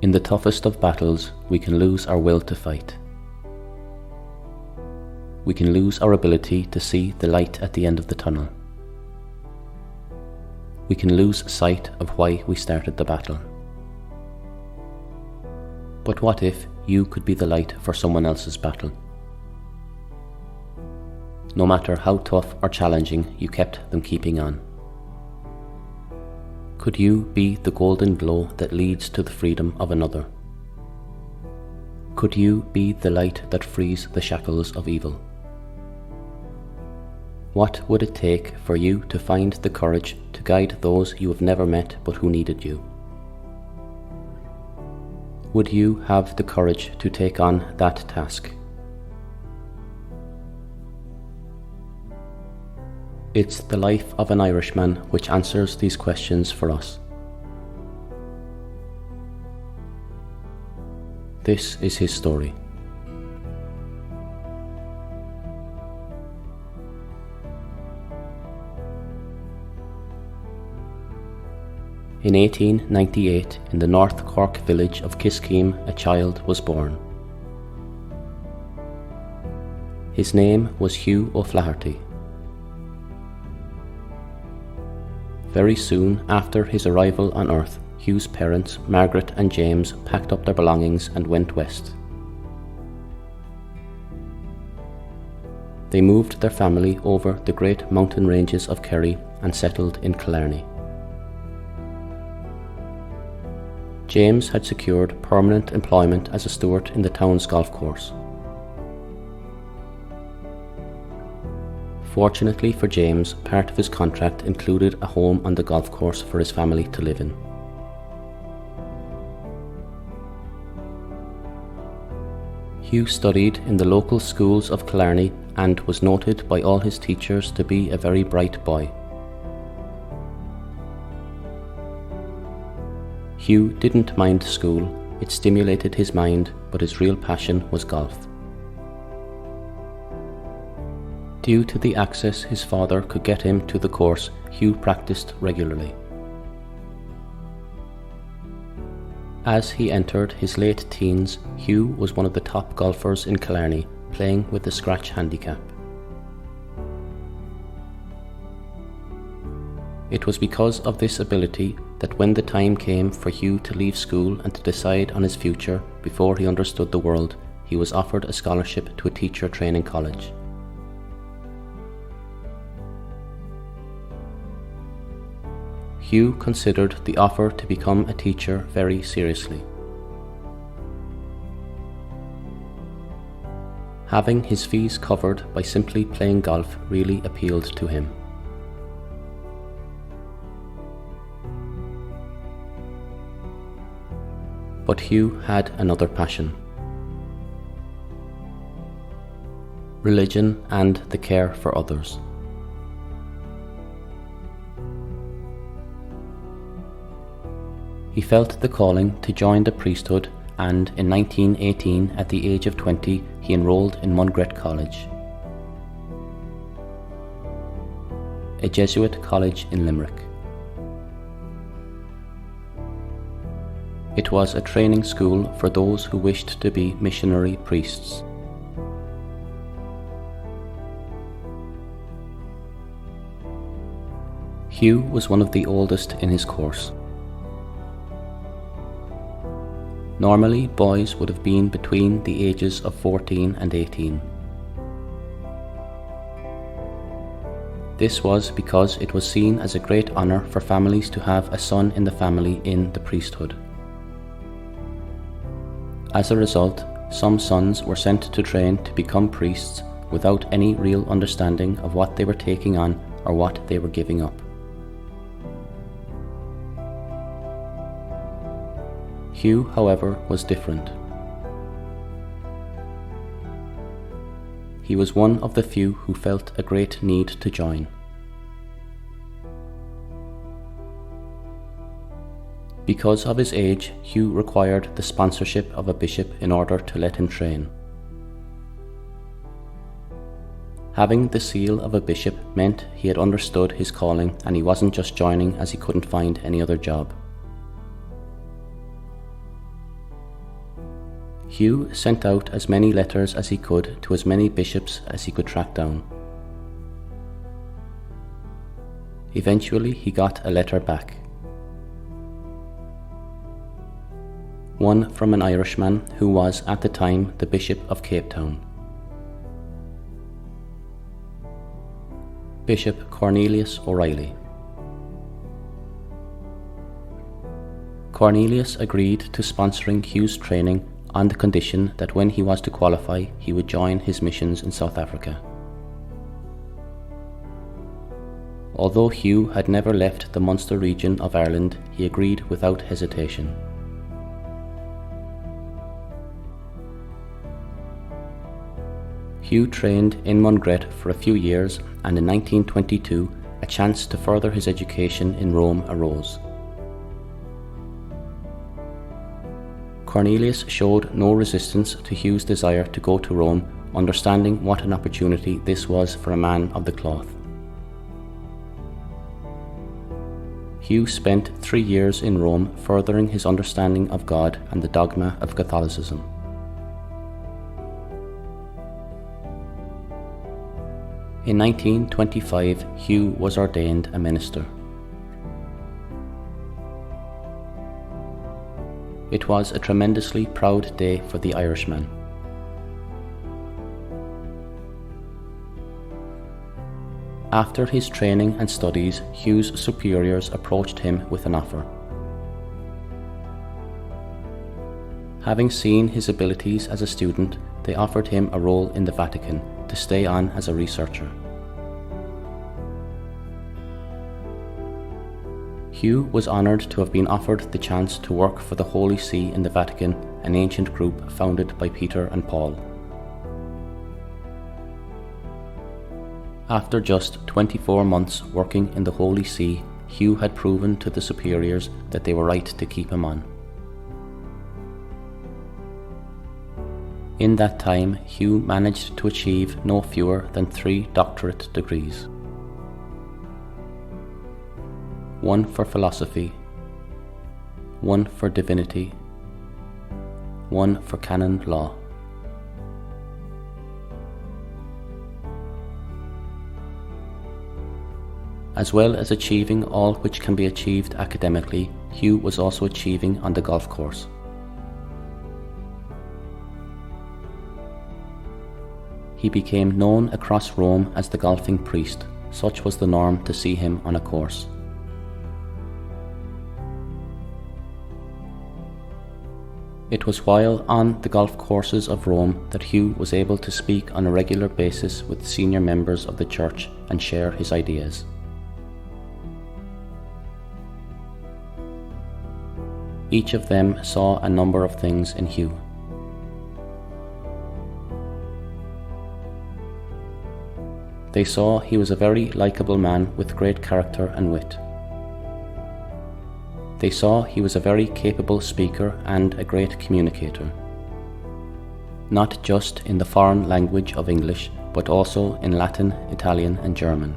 In the toughest of battles, we can lose our will to fight. We can lose our ability to see the light at the end of the tunnel. We can lose sight of why we started the battle. But what if you could be the light for someone else's battle? No matter how tough or challenging, you kept them keeping on. Could you be the golden glow that leads to the freedom of another? Could you be the light that frees the shackles of evil? What would it take for you to find the courage to guide those you have never met but who needed you? Would you have the courage to take on that task? It's the life of an Irishman which answers these questions for us. This is his story. In 1898, in the North Cork village of Kiskeen, a child was born. His name was Hugh O'Flaherty. Very soon after his arrival on Earth, Hugh's parents, Margaret and James, packed up their belongings and went west. They moved their family over the great mountain ranges of Kerry and settled in Killarney. James had secured permanent employment as a steward in the town's golf course. Fortunately for James, part of his contract included a home on the golf course for his family to live in. Hugh studied in the local schools of Killarney and was noted by all his teachers to be a very bright boy. Hugh didn't mind school, it stimulated his mind, but his real passion was golf. Due to the access his father could get him to the course, Hugh practiced regularly. As he entered his late teens, Hugh was one of the top golfers in Killarney, playing with the scratch handicap. It was because of this ability that when the time came for Hugh to leave school and to decide on his future before he understood the world, he was offered a scholarship to a teacher training college. Hugh considered the offer to become a teacher very seriously. Having his fees covered by simply playing golf really appealed to him. But Hugh had another passion: religion and the care for others. He felt the calling to join the priesthood, and in 1918, at the age of 20, he enrolled in Mungret College, a Jesuit college in Limerick. It was a training school for those who wished to be missionary priests. Hugh was one of the oldest in his course. Normally, boys would have been between the ages of 14 and 18. This was because it was seen as a great honour for families to have a son in the family in the priesthood. As a result, some sons were sent to train to become priests without any real understanding of what they were taking on or what they were giving up. Hugh, however, was different. He was one of the few who felt a great need to join. Because of his age, Hugh required the sponsorship of a bishop in order to let him train. Having the seal of a bishop meant he had understood his calling and he wasn't just joining as he couldn't find any other job. Hugh sent out as many letters as he could to as many bishops as he could track down. Eventually, he got a letter back. One from an Irishman who was at the time the Bishop of Cape Town. Bishop Cornelius O'Reilly. Cornelius agreed to sponsoring Hugh's training on the condition that when he was to qualify, he would join his missions in South Africa. Although Hugh had never left the Munster region of Ireland, he agreed without hesitation. Hugh trained in Mungret for a few years, and in 1922 a chance to further his education in Rome arose. Cornelius showed no resistance to Hugh's desire to go to Rome, understanding what an opportunity this was for a man of the cloth. Hugh spent 3 years in Rome furthering his understanding of God and the dogma of Catholicism. In 1925, Hugh was ordained a minister. It was a tremendously proud day for the Irishman. After his training and studies, Hugh's superiors approached him with an offer. Having seen his abilities as a student, they offered him a role in the Vatican to stay on as a researcher. Hugh was honoured to have been offered the chance to work for the Holy See in the Vatican, an ancient group founded by Peter and Paul. After just 24 months working in the Holy See, Hugh had proven to the superiors that they were right to keep him on. In that time, Hugh managed to achieve no fewer than 3 doctorate degrees. One for philosophy, one for divinity, one for canon law. As well as achieving all which can be achieved academically, Hugh was also achieving on the golf course. He became known across Rome as the golfing priest. Such was the norm to see him on a course. It was while on the golf courses of Rome that Hugh was able to speak on a regular basis with senior members of the church and share his ideas. Each of them saw a number of things in Hugh. They saw he was a very likeable man with great character and wit. They saw he was a very capable speaker and a great communicator, not just in the foreign language of English, but also in Latin, Italian and German.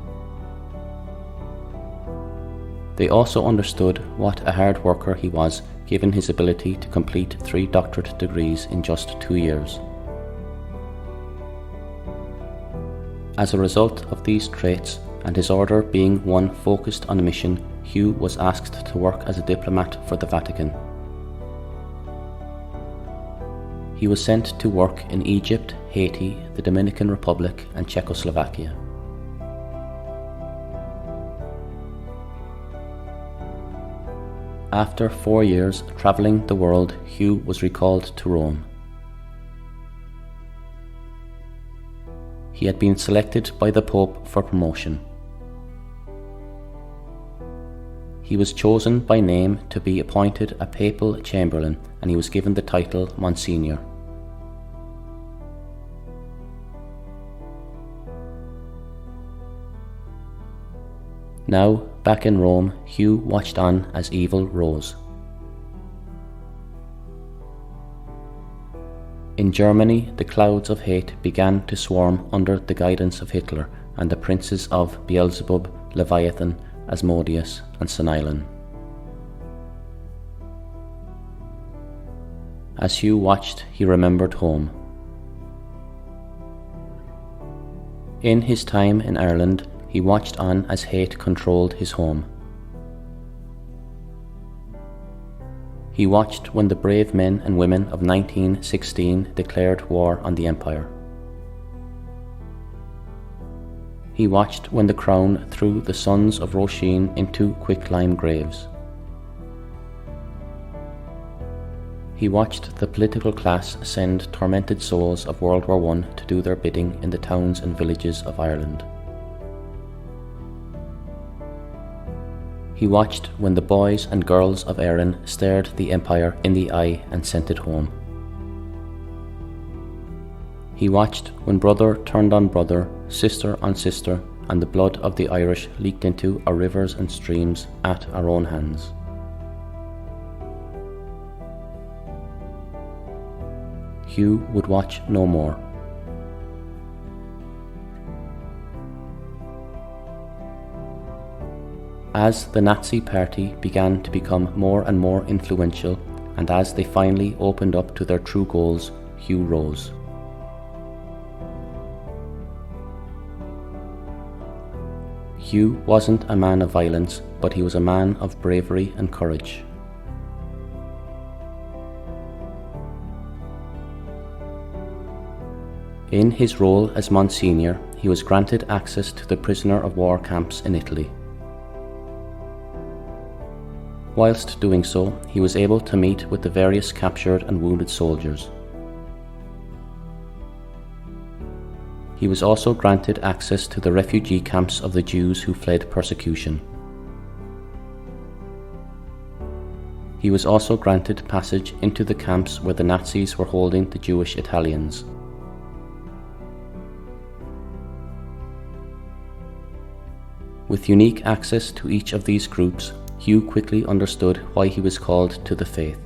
They also understood what a hard worker he was, given his ability to complete 3 doctorate degrees in just 2 years. As a result of these traits, and his order being one focused on a mission, Hugh was asked to work as a diplomat for the Vatican. He was sent to work in Egypt, Haiti, the Dominican Republic and Czechoslovakia. After 4 years travelling the world, Hugh was recalled to Rome. He had been selected by the Pope for promotion. He was chosen by name to be appointed a papal chamberlain, and he was given the title Monsignor. Now, back in Rome, Hugh watched on as evil rose. In Germany, the clouds of hate began to swarm under the guidance of Hitler and the princes of Beelzebub, Leviathan, Asmodeus and Sanilan. As Hugh watched, he remembered home. In his time in Ireland, he watched on as hate controlled his home. He watched when the brave men and women of 1916 declared war on the Empire. He watched when the Crown threw the sons of Roisin into quicklime graves. He watched the political class send tormented souls of World War I to do their bidding in the towns and villages of Ireland. He watched when the boys and girls of Erin stared the Empire in the eye and sent it home. He watched when brother turned on brother, sister on sister, and the blood of the Irish leaked into our rivers and streams at our own hands. Hugh would watch no more. As the Nazi Party began to become more and more influential, and as they finally opened up to their true goals, Hugh rose. Hugh wasn't a man of violence, but he was a man of bravery and courage. In his role as Monsignor, he was granted access to the prisoner of war camps in Italy. Whilst doing so, he was able to meet with the various captured and wounded soldiers. He was also granted access to the refugee camps of the Jews who fled persecution. He was also granted passage into the camps where the Nazis were holding the Jewish Italians. With unique access to each of these groups, Hugh quickly understood why he was called to the faith.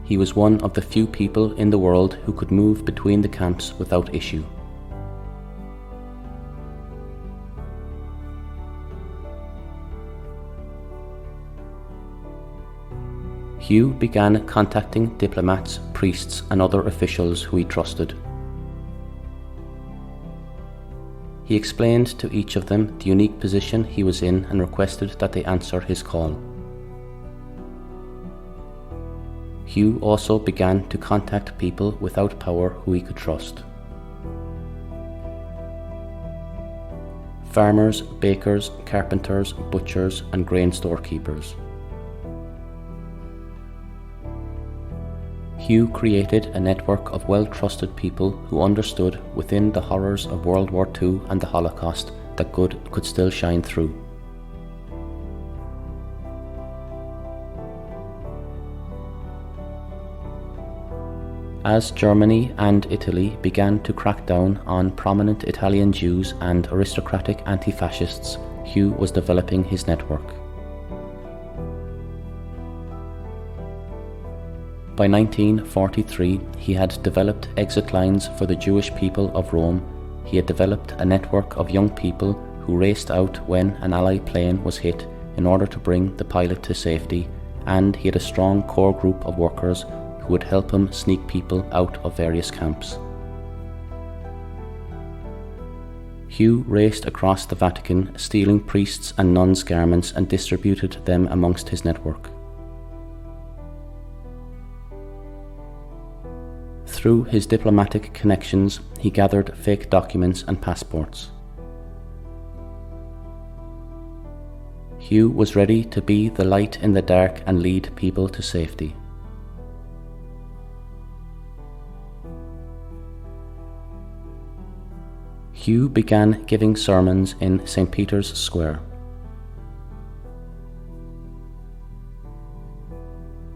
He was one of the few people in the world who could move between the camps without issue. Hugh began contacting diplomats, priests, and other officials who he trusted. He explained to each of them the unique position he was in and requested that they answer his call. Hugh also began to contact people without power who he could trust. Farmers, bakers, carpenters, butchers, and grain storekeepers. Hugh created a network of well-trusted people who understood within the horrors of World War II and the Holocaust that good could still shine through. As Germany and Italy began to crack down on prominent Italian Jews and aristocratic anti-fascists, Hugh was developing his network. By 1943, he had developed exit lines for the Jewish people of Rome. He had developed a network of young people who raced out when an Allied plane was hit in order to bring the pilot to safety, and he had a strong core group of workers who would help him sneak people out of various camps. Hugh raced across the Vatican, stealing priests' and nuns' garments and distributed them amongst his network. Through his diplomatic connections, he gathered fake documents and passports. Hugh was ready to be the light in the dark and lead people to safety. Hugh began giving sermons in St. Peter's Square.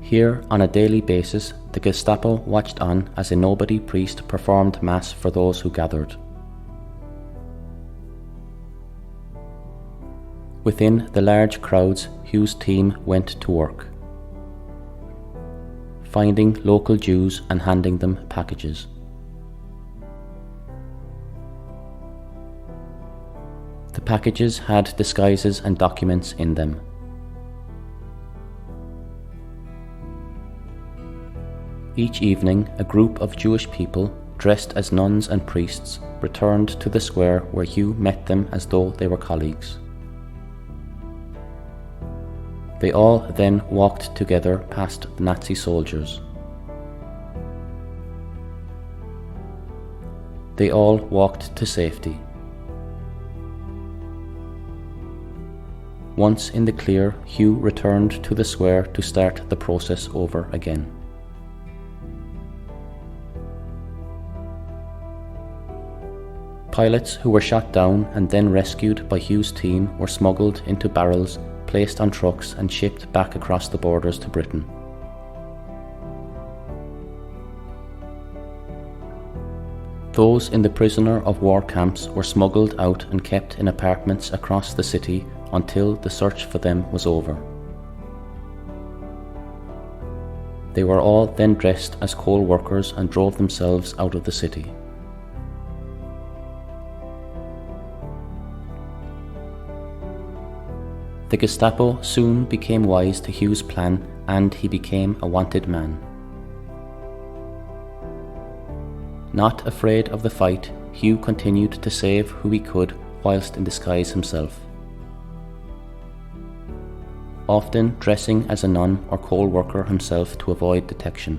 Here, on a daily basis, the Gestapo watched on as a nobody priest performed Mass for those who gathered. Within the large crowds, Hugh's team went to work, finding local Jews and handing them packages. The packages had disguises and documents in them. Each evening, a group of Jewish people, dressed as nuns and priests, returned to the square where Hugh met them as though they were colleagues. They all then walked together past the Nazi soldiers. They all walked to safety. Once in the clear, Hugh returned to the square to start the process over again. Pilots who were shot down and then rescued by Hugh's team were smuggled into barrels, placed on trucks and shipped back across the borders to Britain. Those in the prisoner of war camps were smuggled out and kept in apartments across the city until the search for them was over. They were all then dressed as coal workers and drove themselves out of the city. The Gestapo soon became wise to Hugh's plan and he became a wanted man. Not afraid of the fight, Hugh continued to save who he could whilst in disguise himself, often dressing as a nun or coal worker himself to avoid detection.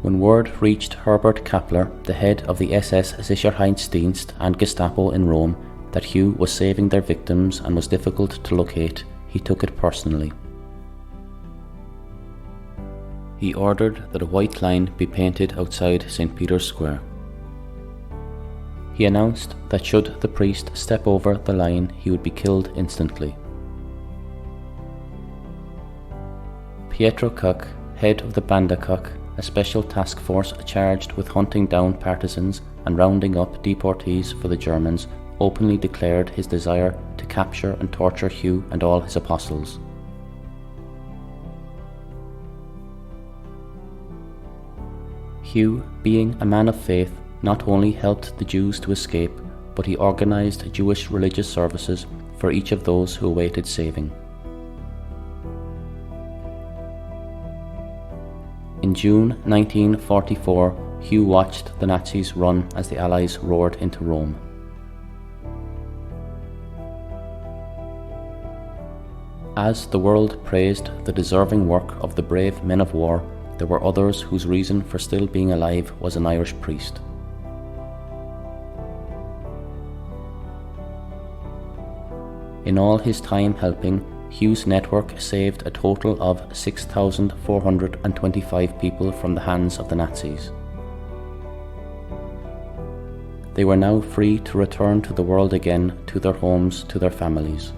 When word reached Herbert Kappler, the head of the SS Sicherheitsdienst and Gestapo in Rome, that Hugh was saving their victims and was difficult to locate, he took it personally. He ordered that a white line be painted outside St. Peter's Square. He announced that should the priest step over the line, he would be killed instantly. Pietro Koch, head of the Banda Koch, a special task force charged with hunting down partisans and rounding up deportees for the Germans, openly declared his desire to capture and torture Hugh and all his apostles. Hugh, being a man of faith, not only helped the Jews to escape, but he organised Jewish religious services for each of those who awaited saving. In June 1944, Hugh watched the Nazis run as the Allies roared into Rome. As the world praised the deserving work of the brave men of war, there were others whose reason for still being alive was an Irish priest. In all his time helping, Hugh's network saved a total of 6,425 people from the hands of the Nazis. They were now free to return to the world again, to their homes, to their families.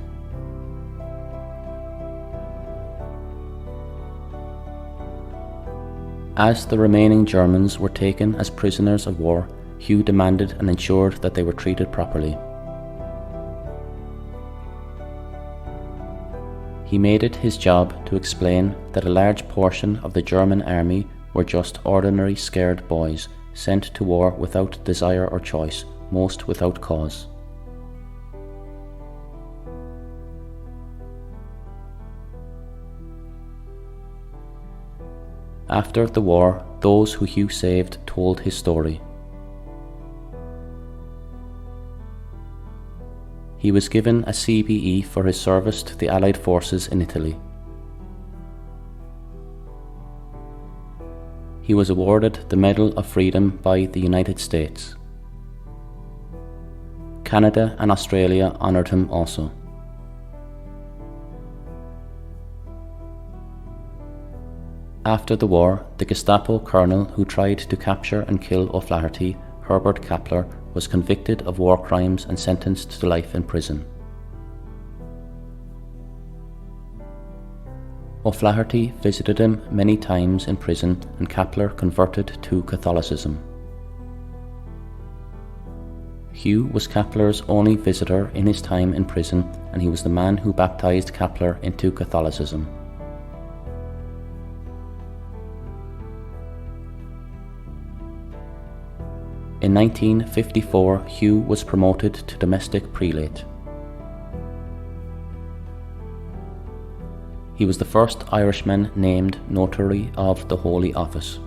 As the remaining Germans were taken as prisoners of war, Hugh demanded and ensured that they were treated properly. He made it his job to explain that a large portion of the German army were just ordinary scared boys sent to war without desire or choice, most without cause. After the war, those who Hugh saved told his story. He was given a CBE for his service to the Allied forces in Italy. He was awarded the Medal of Freedom by the United States. Canada and Australia honoured him also. After the war, the Gestapo colonel who tried to capture and kill O'Flaherty, Herbert Kappler, was convicted of war crimes and sentenced to life in prison. O'Flaherty visited him many times in prison and Kappler converted to Catholicism. Hugh was Kappler's only visitor in his time in prison, and he was the man who baptized Kappler into Catholicism. In 1954, Hugh was promoted to domestic prelate. He was the first Irishman named Notary of the Holy Office.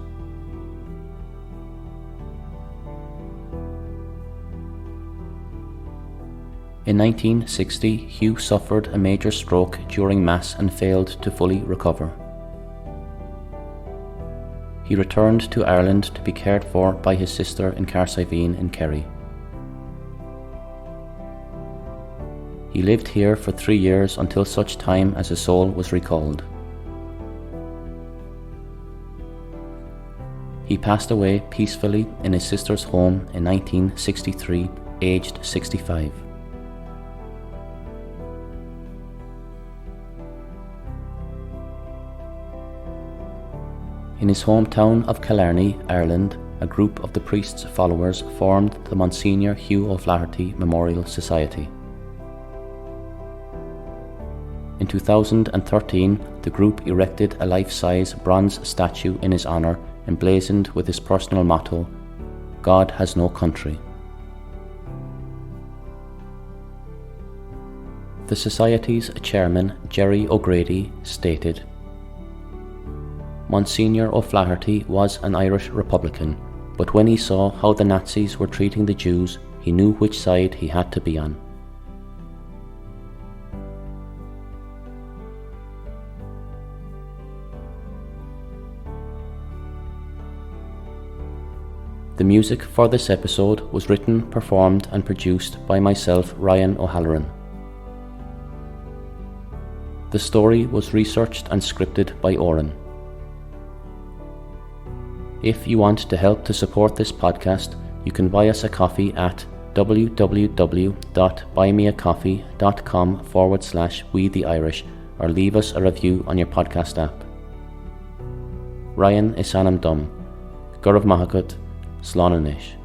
In 1960, Hugh suffered a major stroke during Mass and failed to fully recover. He returned to Ireland to be cared for by his sister in Carsiveen in Kerry. He lived here for 3 years until such time as his soul was recalled. He passed away peacefully in his sister's home in 1963, aged 65. In his hometown of Killarney, Ireland, a group of the priest's followers formed the Monsignor Hugh O'Flaherty Memorial Society. In 2013, the group erected a life-size bronze statue in his honour, emblazoned with his personal motto, "God has no country." The Society's chairman, Jerry O'Grady, stated, "Monsignor O'Flaherty was an Irish Republican, but when he saw how the Nazis were treating the Jews, he knew which side he had to be on." The music for this episode was written, performed and produced by myself, Ryan O'Halloran. The story was researched and scripted by Oren. If you want to help to support this podcast, you can buy us a coffee at www.buymeacoffee.com/WeTheIrish or leave us a review on your podcast app. Ryan is Sanam Dum. Gurav Mahakut, Slánanish.